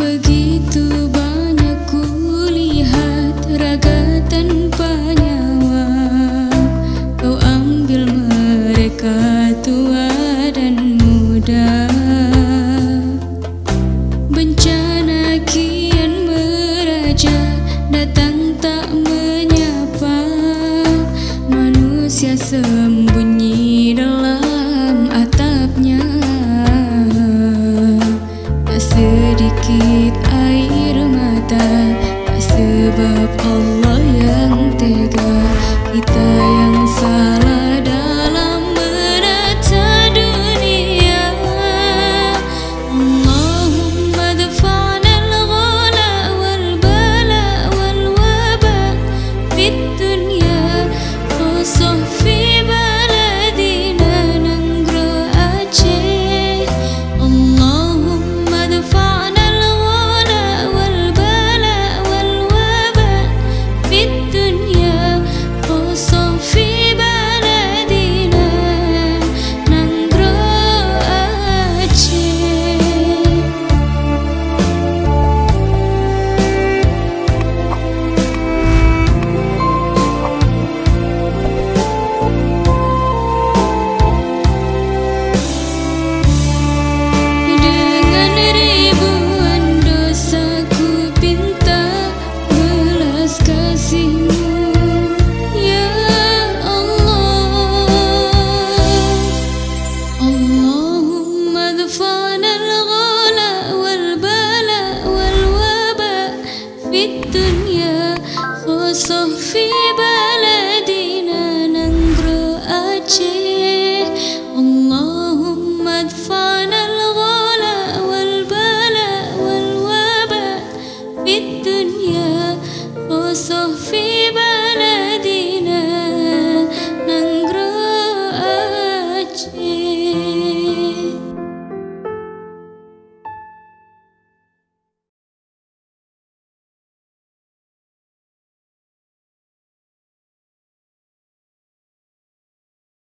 Begitu banyak kulihat raga tanpa nyawa, kau ambil mereka tua dan muda. Bencana kian meraja, datang tak menyapa. Manusia sembunyi dalam atapnya. Tak sedikit air mata, tak sebab Allah yang tega, kita yang salah dalam menata dunia. Allahumma dafa'na al-ghala wal-bala wal-waba fid dunya, khusus fi baladina Nanggro Aceh. Allahumma dafa'na al-ghala wal-bala wal-waba fid dunya, khusus fi baladina Nanggro Aceh. Dengan ribuan dosa ku pinta belas kasih-Mu, ya Allah. Allahumma dafa'na al-ghala wal-bala wal-waba fid dunya, khusus fi